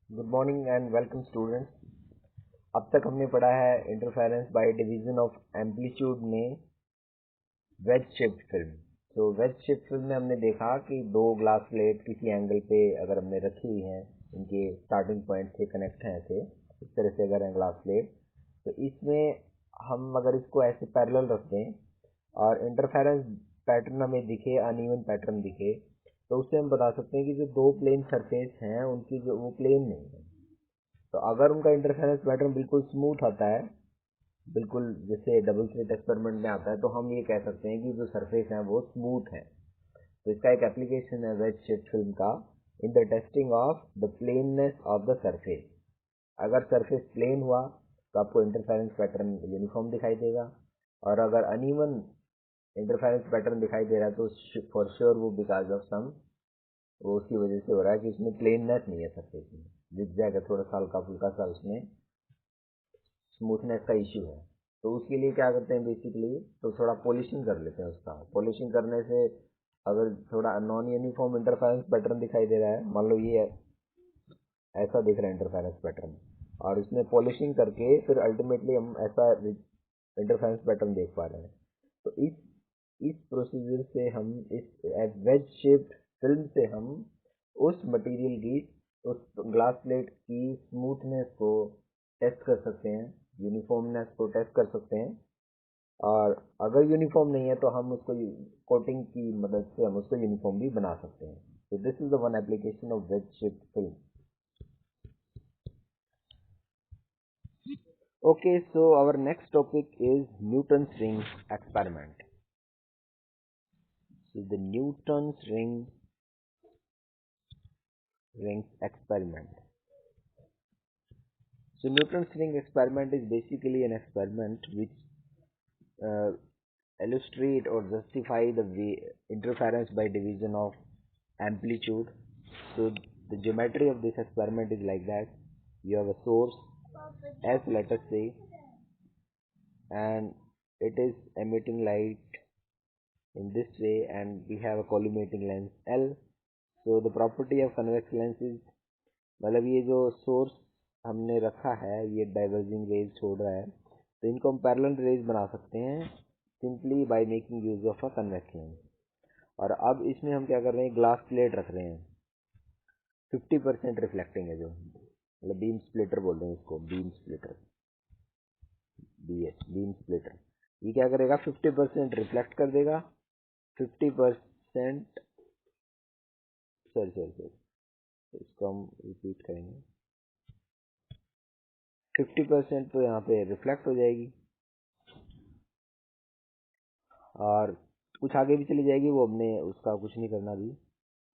Good morning and welcome students. अब तक हमने पढ़ा है interference by division of amplitude में वेज शिफ्ट फिल्म। तो वेज शिफ्ट फिल्म में हमने देखा कि दो ग्लास प्लेट किसी एंगल पे अगर हमने रखी हुई हैं, इनके स्टार्टिंग पॉइंट से कनेक्ट हैं ऐसे इस तरह से अगर है ग्लास प्लेट, तो इसमें हम अगर इसको ऐसे पैरेलल रख दें और इंटरफेरेंस पैटर्न हमें दिखे, अनइवन पैटर्न दिखे, तो उससे हम बता सकते हैं कि जो दो प्लेन सरफेस हैं उनकी जो वो प्लेन नहीं है। तो अगर उनका इंटरफेरेंस पैटर्न बिल्कुल स्मूथ आता है, बिल्कुल जैसे डबल स्लिट एक्सपेरिमेंट में आता है, तो हम ये कह सकते हैं कि जो सरफेस है वो स्मूथ है। तो इसका एक एप्लीकेशन है वेज शिफ्ट फिल्म का in the testing of the planeness of the surface. अगर सरफेस प्लेन हुआ तो आपको इंटरफेरेंस पैटर्न यूनिफॉर्म दिखाई देगा, और अगर अनइवन इंटरफेरेंस पैटर्न दिखाई दे रहा है तो फॉर श्योर वो बिकॉज ऑफ सम, वो उसकी वजह से हो रहा है कि उसमें प्लेननेस नहीं है सरफेस में, जिग थोड़ा सा हल्का फुल्का सा उसमें स्मूथनेस का इश्यू है। तो उसके लिए क्या करते हैं बेसिकली, तो थोड़ा पॉलिशिंग कर लेते हैं उसका। पॉलिशिंग करने से अगर थोड़ा नॉन यूनिफॉर्म इंटरफेरेंस पैटर्न दिखाई दे रहा है, मान लो ये ऐसा दिख रहा है इंटरफेरेंस पैटर्न, और इसमें पॉलिशिंग करके फिर अल्टीमेटली हम ऐसा इंटरफेरेंस पैटर्न देख पा रहे हैं। तो इस प्रोसीजर से हम इस वेज शेप्ड फिल्म से हम उस मटेरियल की, उस ग्लास प्लेट की स्मूथनेस को टेस्ट कर सकते हैं, यूनिफॉर्मनेस को टेस्ट कर सकते हैं। और अगर यूनिफॉर्म नहीं है तो हम उसको कोटिंग की मदद से हम उसको यूनिफॉर्म भी बना सकते हैं। तो this is the one application of wedge shaped film. Okay, so our next topic is Newton's ring experiment. So the Newton's rings experiment. So Newton's ring experiment is basically an experiment which uh, illustrate or justify the interference by division of amplitude. So the geometry of this experiment is like that. You have a source S, let us say, and it is emitting light in this way, and we have a collimating lens L. So the property of convex lens is, मतलब ये जो source हमने रखा है ये diverging raise छोड़ रहा है, तो इनको हम पैरेलल रेज बना सकते हैं simply by making use of a convex lens. और अब इसमें हम क्या कर रहे हैं, ग्लास प्लेट रख रहे हैं, 50% रिफ्लेक्टिंग है, जो मतलब बीम स्प्लिटर बोलते हैं इसको, बीम स्प्लिटर, बीम स्प्लिटर। ये क्या करेगा, 50% रिफ्लेक्ट कर देगा, 50%, सॉरी इसको हम रिपीट करेंगे, 50% तो यहाँ पे रिफ्लेक्ट हो जाएगी और कुछ आगे भी चली जाएगी, वो हमने उसका कुछ नहीं करना अभी।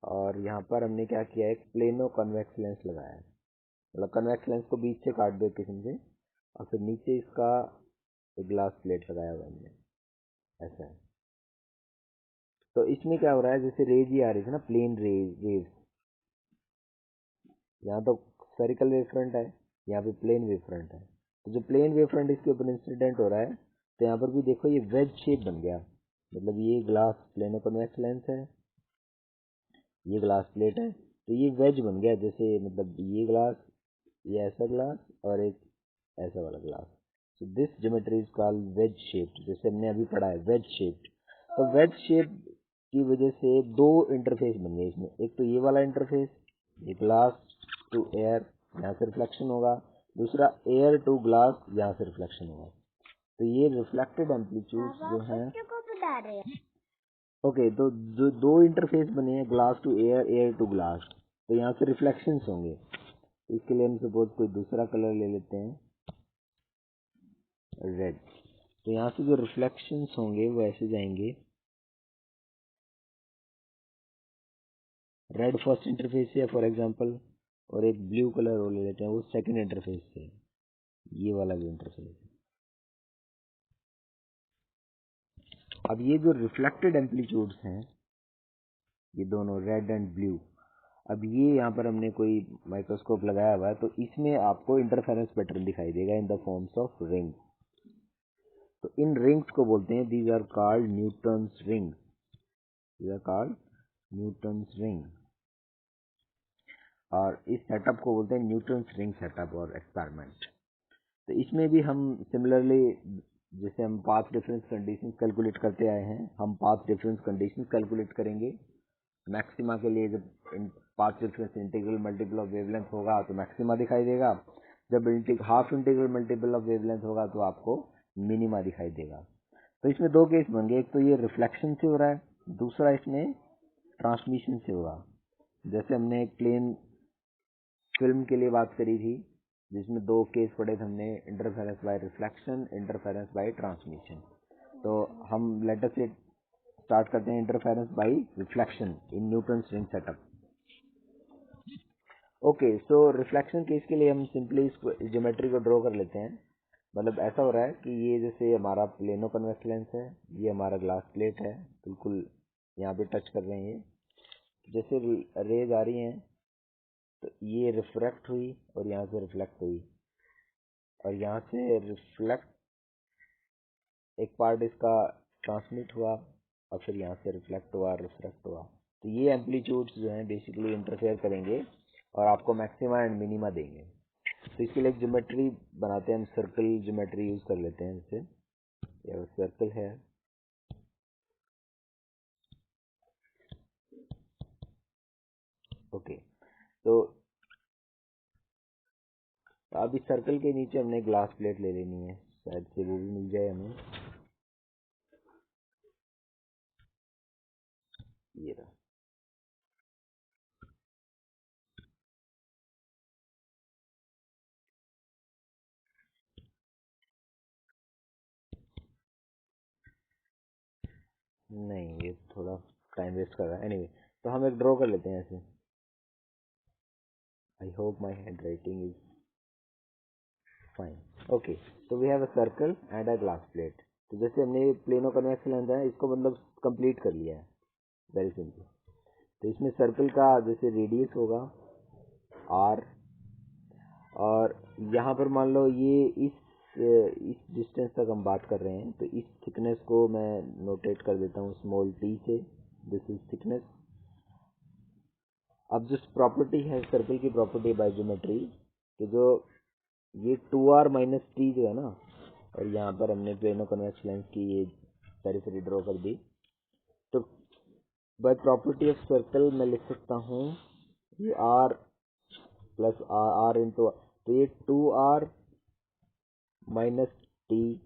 और यहाँ पर हमने क्या किया है, एक प्लेनो कन्वेक्स लेंस लगाया है, मतलब कन्वेक्स लेंस को बीच से काट दो किस्म से, और फिर नीचे इसका एक ग्लास प्लेट लगाया हुआ हमने, ऐसा है। तो इसमें क्या हो रहा है, जैसे रेज ही आ रही थी ना, प्लेन रेज, यहाँ तो स्फेरिकल वेव फ्रंट है, यहाँ पे प्लेन वेव फ्रंट है, तो जो प्लेन वेव फ्रंट इसके ऊपर इंसिडेंट हो रहा है, तो यहाँ पर भी देखो ये वेज शेप बन गया, मतलब ये ग्लास प्लेनो कन्वेक्स लेंस है, ये ग्लास प्लेट है, तो ये वेज बन गया, जैसे मतलब ये ग्लास, ये ऐसा ग्लास और एक ऐसा वाला glass. So this geometry is called wedge shaped, जैसे हमने अभी पढ़ा है वेज शेप्ड। तो वेज शेप की वजह से दो इंटरफेस बन गए इसमें, एक तो ये वाला इंटरफेस, ये ग्लास टू एयर, यहाँ से रिफ्लेक्शन होगा, दूसरा एयर टू ग्लास, यहाँ से रिफ्लेक्शन होगा। तो ये रिफ्लेक्टेड एम्पलीट्यूड जो है, ओके, तो जो दो इंटरफेस बने हैं, glass to air, air to glass, तो यहाँ से रिफ्लेक्शंस होंगे। तो इसके लिए हम सपोज कोई दूसरा कलर ले लेते हैं, रेड। तो यहाँ से जो रिफ्लेक्शंस होंगे वो ऐसे जाएंगे, रेड फर्स्ट इंटरफेस से फॉर एग्जांपल, और एक ब्लू कलर वो ले लेते हैं, वो सेकंड इंटरफेस से, ये वाला जो इंटरफेस है। अब ये जो रिफ्लेक्टेड एम्पलीट्यूड्स हैं, ये दोनों रेड एंड ब्लू, अब ये यहाँ पर हमने कोई माइक्रोस्कोप लगाया हुआ है, तो इसमें आपको इंटरफेरेंस पैटर्न दिखाई देगा in the forms of ring. तो इन रिंग्स को बोलते हैं, these are called Newton's ring, these are called Newton's ring. और इस सेटअप को बोलते हैं न्यूटन्स रिंग सेटअप और एक्सपेरिमेंट। तो इसमें भी हम सिमिलरली जैसे हम पाथ डिफरेंस कंडीशन कैलकुलेट करते आए हैं, हम पाथ डिफरेंस कंडीशन कैलकुलेट करेंगे। मैक्सिमा के लिए जब path difference integral multiple of wavelength होगा तो मैक्सिमा दिखाई देगा, जब half integral multiple of wavelength होगा तो आपको मिनिमा दिखाई देगा। तो इसमें दो केस बन गए, एक तो ये रिफ्लेक्शन से हो रहा है, दूसरा इसमें ट्रांसमिशन से होगा। जैसे हमने एक प्लेन फिल्म के लिए बात करी थी जिसमें दो केस पढ़े थे हमने, interference by reflection, interference by transmission. तो हम लेटर से स्टार्ट करते हैं interference by reflection in Newton's ring setup. Okay, so reflection case के लिए हम सिंपली इस ज्योमेट्री को ड्रॉ कर लेते हैं। मतलब ऐसा हो रहा है कि ये जैसे हमारा प्लेनो कन्वेक्स लेंस है, ये हमारा ग्लास प्लेट है, बिल्कुल यहाँ पे टच कर रहे हैं। जैसे रेज आ रही हैं तो ये रिफ्रैक्ट हुई और यहाँ से रिफ्लेक्ट हुई, और यहाँ से रिफ्लेक्ट एक पार्ट इसका ट्रांसमिट हुआ और फिर यहाँ से रिफ्लेक्ट हुआ, रिफ्रैक्ट हुआ। तो ये एम्पलीट्यूड्स जो हैं बेसिकली इंटरफेयर करेंगे और आपको मैक्सिमा एंड मिनिमा देंगे। तो इसके लिए एक ज्योमेट्री बनाते हैं, हम सर्कल ज्योमेट्री यूज कर लेते हैं। जैसे ये सर्कल है, ओके। तो अब इस सर्कल के नीचे हमने ग्लास प्लेट ले लेनी है, शायद से वो भी मिल जाए हमें। ये रहा, नहीं ये थोड़ा टाइम वेस्ट कर रहा है। एनीवे, तो हम एक ड्रॉ कर लेते हैं ऐसे। I hope my hand writing is fine. Okay, तो we have a circle and a glass plate. तो जैसे हमने प्लेनो कन्वेक्स लेंस है इसको मतलब कंप्लीट कर लिया है, वेरी सिंपल। तो इसमें सर्कल का जैसे रेडियस होगा r, और यहाँ पर मान लो ये इस डिस्टेंस तक हम बात कर रहे हैं, तो इस थिकनेस को मैं नोटेट कर देता हूँ स्मॉल t से, दिस इज थिकनेस। अब जिस प्रॉपर्टी है सर्कल की, प्रॉपर्टी बाय ज्योमेट्री, कि जो ये 2r माइनस टी जो है ना, और यहाँ पर हमने प्लेनो कन्वेक्स लेंस की ये पेरिफेरी ड्रॉ कर दी, तो बाय प्रॉपर्टी ऑफ सर्कल मैं लिख सकता हूँ ये r प्लस आर इंटू, तो ये 2r minus t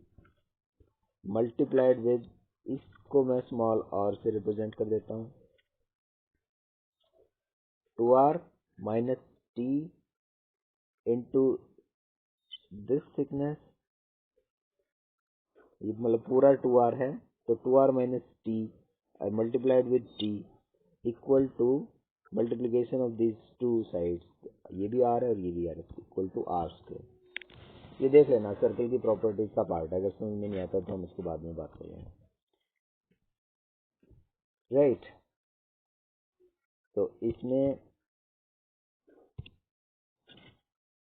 multiplied with, इसको मैं स्मॉल r से रिप्रेजेंट कर देता हूँ, 2r minus t into this thickness, ये मतलब पूरा 2r है, तो 2r minus t multiplied with t equal to multiplication of this two sides, ये भी r है और ये भी r है, इक्वल टू r स्क्वायर। ये देख लेना, सर्कल की प्रॉपर्टीज का पार्ट है, अगर समझ में नहीं आता तो हम इसको बाद में बात करेंगे, राइट। तो इसमें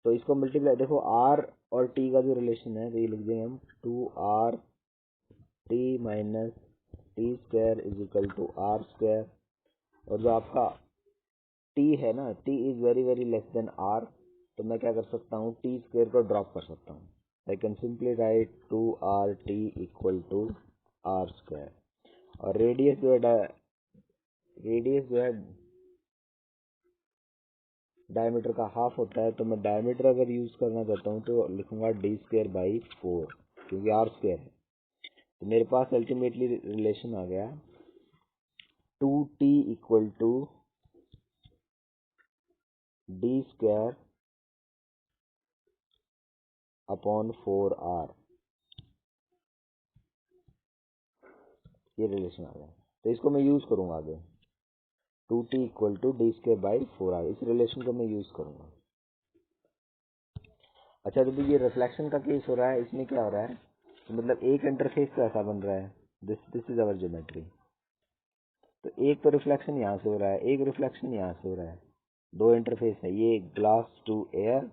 तो इसको मल्टीप्लाई, देखो r और t का जो रिलेशन है, तो ये लिख देंगे हम 2r t minus t square is equal to r square. और जो आपका t है ना, t is very very less than r, तो मैं क्या कर सकता हूँ, टी स्क्वायर को ड्रॉप कर सकता हूँ। I can simply write 2rt equal to r square. और रेडियस जो है डायमीटर का हाफ होता है, तो मैं डायमीटर अगर यूज करना चाहता हूँ तो लिखूंगा d स्क्वायर बाई 4, क्योंकि r स्क्वायर है। तो मेरे पास अल्टीमेटली रिलेशन आ गया 2t equal to d square upon 4r, ये रिलेशन आ गया। तो इसको मैं यूज करूंगा आगे, 2t equal to d square by 4r, इस रिलेशन को मैं यूज करूंगा। अच्छा, जब ये रिफ्लेक्शन का केस हो रहा है, इसमें क्या हो रहा है, तो मतलब एक इंटरफेस तो ऐसा बन रहा है, दिस इज अवर ज्योमेट्री। तो एक तो रिफ्लेक्शन यहाँ से हो रहा है, एक रिफ्लेक्शन यहाँ से हो रहा है, दो इंटरफेस है, ये ग्लास टू एयर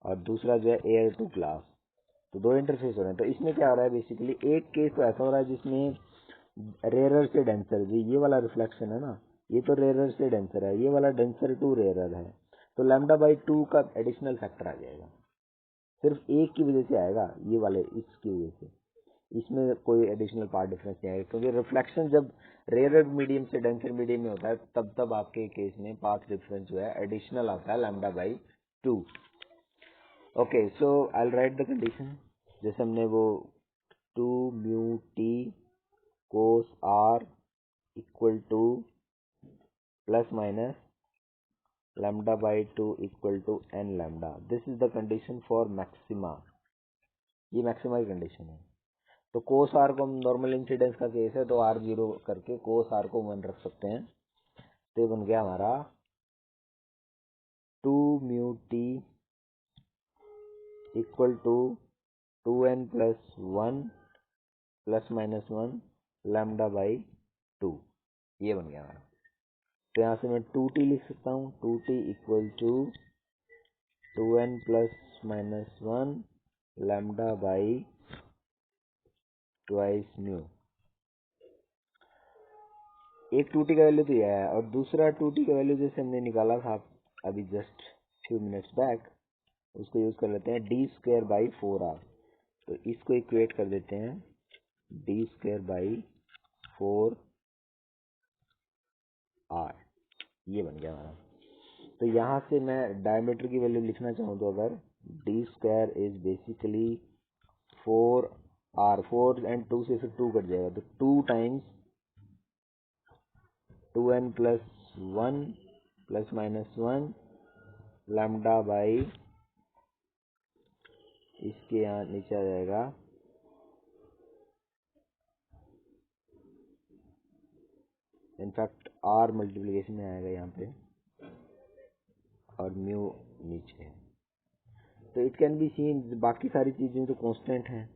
और दूसरा जो है एयर टू ग्लास, तो दो इंटरफेस हो रहे हैं। तो इसमें क्या हो रहा है, बेसिकली एक केस तो ऐसा हो रहा है जिसमें रेयरर से डेंसर, ये वाला रिफ्लेक्शन है ना, ये तो रेयरर से डेंसर है, ये वाला डेंसर टू रेयरर है। तो लैम्डा बाई 2 का एडिशनल फैक्टर आ जाएगा, सिर्फ एक की वजह से आएगा, ये वाले इसकी वजह से, इसमें कोई एडिशनल पार्ट डिफरेंस नहीं आएगा, क्योंकि रिफ्लेक्शन जब रेयर मीडियम से डेंसर मीडियम में होता है तब आपके केस में पाथ डिफरेंस जो है एडिशनल आता है lambda by 2। Okay, so I will write the condition, जैसे हमने वो 2 mu t cos r equal to plus minus lambda by 2 equal to n lambda, this is the condition for maxima, ये maxima की condition है। तो कोस are को हम normal incidence का केस है तो आर 0 करके कोस आर को 1 रख सकते हैं, तो ये बन गया हमारा 2 mu t equal to 2n plus 1 plus minus 1 lambda by 2, ये बन गया हमारा। तो यहाँ से मैं 2t लिख सकता हूँ, 2t equal to 2n plus minus 1 lambda by twice mu. एक 2t का वैल्यू तो यह है, और दूसरा 2t का वैल्यू जैसे हमने निकाला था अभी जस्ट फ्यू मिनट्स बैक, उसको यूज कर लेते हैं डी स्क्वायर बाई 4r, तो इसको इक्वेट कर देते हैं डी स्क्वायर बाई 4r, ये बन गया हमारा। तो यहाँ से मैं डायमीटर की वैल्यू लिखना चाहूँ तो अगर D square is basically 4r, 4 and 2 से फिर 2 कट जाएगा, तो 2 times 2n plus 1 plus minus 1 lambda by, इसके यहाँ नीचे आ जाएगा इनफैक्ट r मल्टीप्लिकेशन में आएगा यहाँ पे और म्यू नीचे है। तो इट कैन बी सीन, बाकी सारी चीजें तो कांस्टेंट हैं,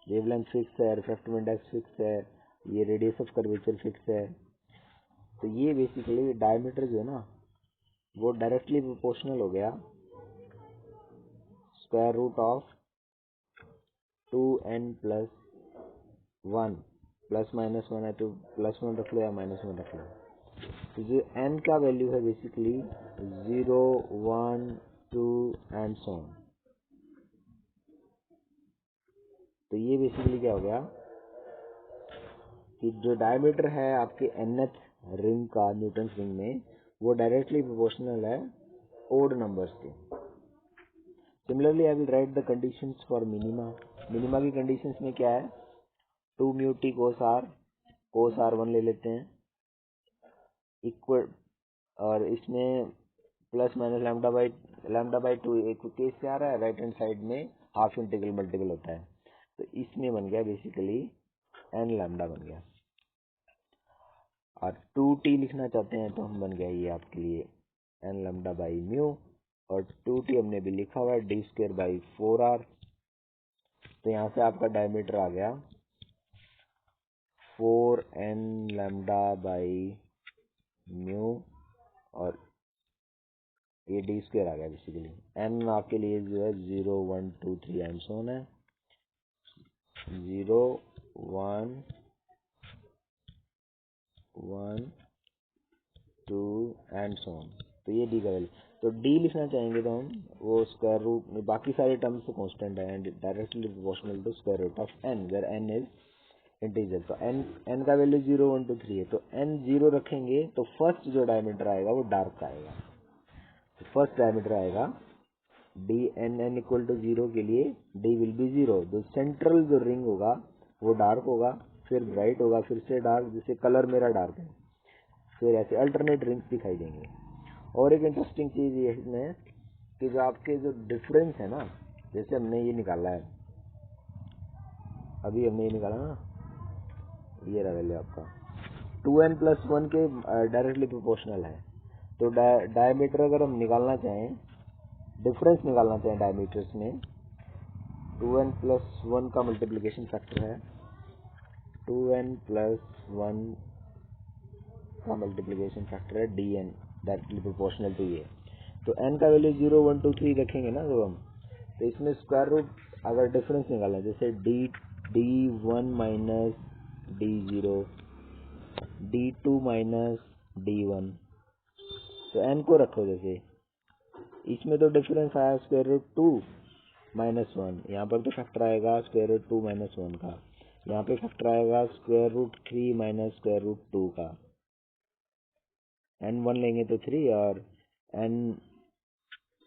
वेवलेंथ फिक्स है, रिफ्रैक्टिव इंडेक्स फिक्स है, ये रेडियस ऑफ कर्वेचर फिक्स है, तो ये बेसिकली डायमीटर जो है ना वो डायरेक्टली प्रोपोर्शनल हो गया square root of 2n plus 1 plus minus 1 है तो प्लस 1 रख लो या माइनस 1 रख लो। तो जो n का वैल्यू है बेसिकली 0 1 2 एंड सो ऑन, तो ये बेसिकली क्या हो गया कि जो डायमीटर है आपके nth रिंग का न्यूटन रिंग में वो डायरेक्टली प्रोपोर्शनल है ओड नंबर्स के। Similarly I will write the conditions for minima. Minima की कंडीशंस में क्या है, 2 म्यू टी कोस आर 1 ले लेते हैं इक्वल, और इसमें प्लस माइनस लैम्डा बाई 2 एक केस से आ रहा है, राइट हैंड साइड में हाफ इंटीग्रल मल्टीपल होता है, तो इसमें बन गया बेसिकली एन लैम्डा बन गया, और 2t लिखना चाहते हैं तो हम बन गया ये आपके लिए एन लैम्डा बाई म्यू, और 2t हमने भी लिखा हुआ है डी स्क्वायर बाई 4r, तो यहाँ से आपका डायमीटर आ गया 4n लैम्डा बाई म्यू, और ये डी स्क्वायर आ गया बेसिकली। n आपके लिए जो है 0 1 2 3 एंड सो ऑन है, 0 1 1 2 एंड सो ऑन, तो ये डी का वैल्यू। तो डी लिखना चाहेंगे तो हम वो स्क्वायर रूट में बाकी सारे टर्म्स तो कांस्टेंट है and directly proportional to square root of n where n is integer. तो n का वैल्यू 0 1 2 3 है, तो n 0 रखेंगे तो फर्स्ट जो डायमीटर आएगा वो डार्क का आएगा, तो फर्स्ट डायमीटर आएगा d n n equal to 0 के लिए डी विल बी 0, तो सेंट्रल जो रिंग होगा वो डार्क होगा, फिर ब्राइट होगा, फिर से डार्क, जैसे कलर मेरा डार्क है, फिर ऐसे अल्टरनेट रिंग्स दिखाई देंगे। और एक इंटरेस्टिंग चीज ये है कि जो आपके जो डिफरेंस है ना, जैसे हमने ये निकाला है, अभी हमने ये निकाला ना, ये रहा वैल्यू आपका 2n प्लस 1 के डायरेक्टली प्रोपोर्शनल है, तो डायमीटर अगर हम निकालना चाहें, डिफरेंस निकालना चाहें डायमीटर्स में, 2n प्लस 1 का मल्टीप्लिकेशन फैक्टर है 2n प्लस 1 का मल्टीप्लिकेशन फैक्टर है dn, डायरेक्टली प्रोपोर्शनल टू ये, तो n का वैल्यू 0 1 2 3 रखेंगे ना तो हम, तो इसमें स्क्वायर रूट अगर डिफरेंस निकालना, जैसे d1 minus d0 d2 minus d1, तो n को रखो जैसे इसमें तो डिफरेंस आया स्क्वायर रूट 2 माइनस 1, यहाँ पर तो फैक्टर आएगा स्क्वायर रूट 2 माइनस 1 का, यहाँ पे फैक्टर आएगा square root 3 minus square root 2 का। n1 लेंगे तो 3 और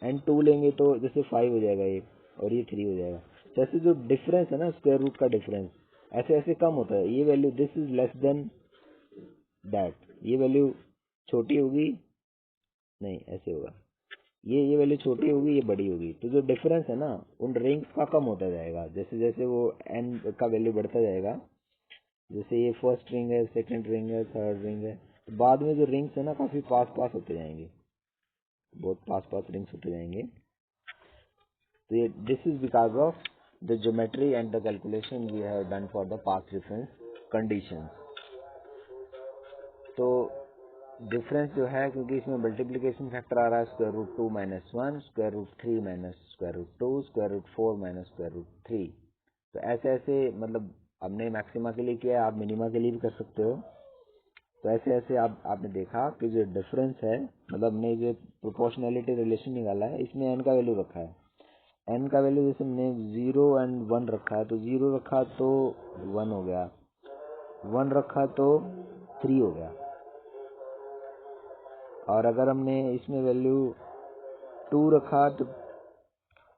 n2 लेंगे तो जैसे 5 हो जाएगा ये, और ये 3 हो जाएगा। जैसे जो डिफरेंस है ना स्क्वायर रूट का डिफरेंस ऐसे ऐसे कम होता है, ये value this is less then that, ये वैल्यू छोटी होगी, नहीं ऐसे होगा, ये वैल्यू छोटी होगी, ये बड़ी होगी। तो जो डिफरेंस है ना उन रिंग्स का कम होता जाएगा जैसे जैसे वो n का वैल्यू बढ़ता जाएगा। जैसे ये फर्स्ट रिंग है, सेकंड रिंग है, थर्ड रिंग है, तो बाद में जो रिंग्स है ना काफी पास पास होते जाएंगे, बहुत पास पास रिंग्स होते जाएंगे। तो ये this is because of the geometry and the calculation we have done for the path difference conditions. तो डिफरेंस जो है, क्योंकि इसमें मल्टीप्लिकेशन फैक्टर आ रहा है square root 2 minus 1, square root 3 minus square root 2, square root 4 minus square root 3। तो ऐसे ऐसे मतलब हमने मैक्सिमा के लिए किया है, आप मिनिमा के लिए भी कर सकते हो। तो ऐसे ऐसे आपने देखा कि जो डिफरेंस है, मतलब हमने जो प्रोपोर्शनैलिटी रिलेशन निकाला है इसमें n का वैल्यू रखा है। n का वैल्यू जैसे हमने 0 एंड 1 रखा है, तो 0 रखा तो 1 हो गया, 1 रखा तो 3 हो गया। और अगर हमने इसमें वैल्यू 2 रखा तो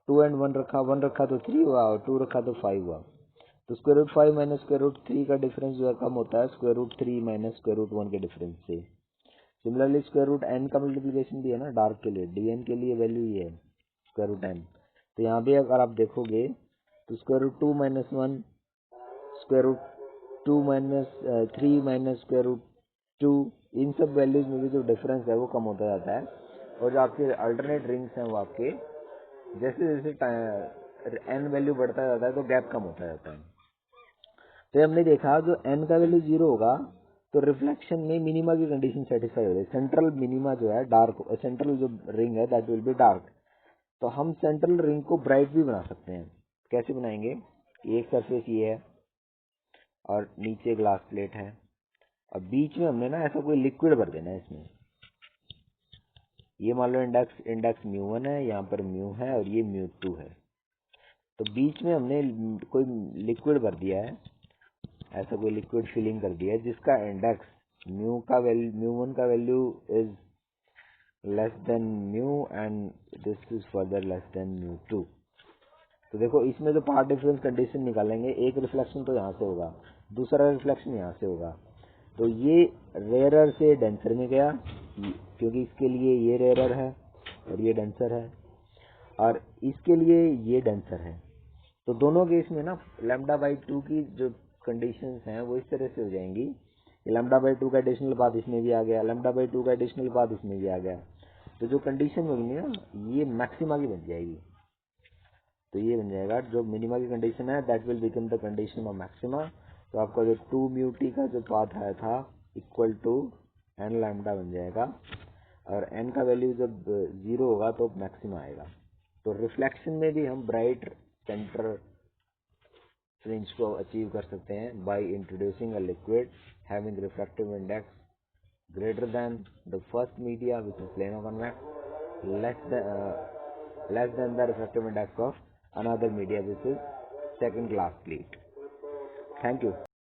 2 एंड 1 रखा, 1 रखा तो 3 हुआ और 2 रखा तो 5 हुआ। तो square root 5 minus square root 3 का डिफरेंस जो है कम होता है square root 3 minus square root 1 के डिफरेंस से। सिमिलरली स्क्वायर रूट n का मल्टीप्लिकेशन भी है ना डार्क के लिए, dn के लिए वैल्यू ये है स्क्वायर रूट n। तो यहाँ भी अगर आप देखोगे तो square root 2 minus 1, square root 2 minus 3 minus square root 2, इन सब वैल्यूज में भी जो डिफरेंस है वो कम होता जाता है। और जो आपके अल्टरनेट रिंग्स हैं वो आपके जैसे जैसे n वैल्यू बढ़ता जाता है तो गैप कम होता जाता है। तो हमने देखा जो n का वैल्यू 0 होगा तो रिफ्लेक्शन में मिनिमा की कंडीशन सेटिस्फाई हो जाएगी। सेंट्रल मिनिमा जो है डार्क, सेंट्रल जो रिंग है दैट विल बी डार्क। तो हम सेंट्रल रिंग को ब्राइट भी बना सकते हैं। कैसे बनाएंगे? एक सरफेस ये है और नीचे ग्लास प्लेट है, और बीच में हमने ना ऐसा कोई लिक्विड भर देना है इसमें। ये मान लो इंडेक्स μ1 है, यहाँ पर म्यू है और ये μ2 है। तो बीच में हमने कोई लिक्विड भर दिया है, ऐसा कोई लिक्विड फिलिंग कर दिया है जिसका इंडेक्स μ1 का value is less than mu and this is further less than μ2। तो देखो इसमें जो पार्ट डिफरेंस कंडीशन निकालेंगे, एक रिफ्लेक्शन तो यहाँ से होगा, दूसरा रिफ्लेक्शन यहाँ से होगा। तो ये रेयरर से डेंसर में गया क्योंकि इसके लिए ये रेयरर है और ये डेंसर है, और इसके लिए ये डेंसर है। तो दोनों केस में ना λ/2 की जो कंडीशंस हैं वो इस तरह से हो जाएंगी। λ/2 का एडिशनल पाथ इसमें भी आ गया, λ/2 का एडिशनल पाथ इसमें भी आ गया। तो जो कंडीशन बनी ना ये मैक्सिमा की बन जाएगी। तो ये बन जाएगा जो मिनिमा की कंडीशन है that will become the condition of maxima. तो आपका जो 2μt का जो पाथ आया था इक्वल टू n लैम्डा बन जाएगा, और n का वैल्यू जब 0 होगा तो मैक्सिमा आएगा। तो रिफ्लेक्शन में भी हम ब्राइट सेंटर फ्रिंज को अचीव कर सकते हैं by introducing a liquid having refractive index greater than the first media which is plano convex, less than the refractive index of another media which is second glass plate. Thank you.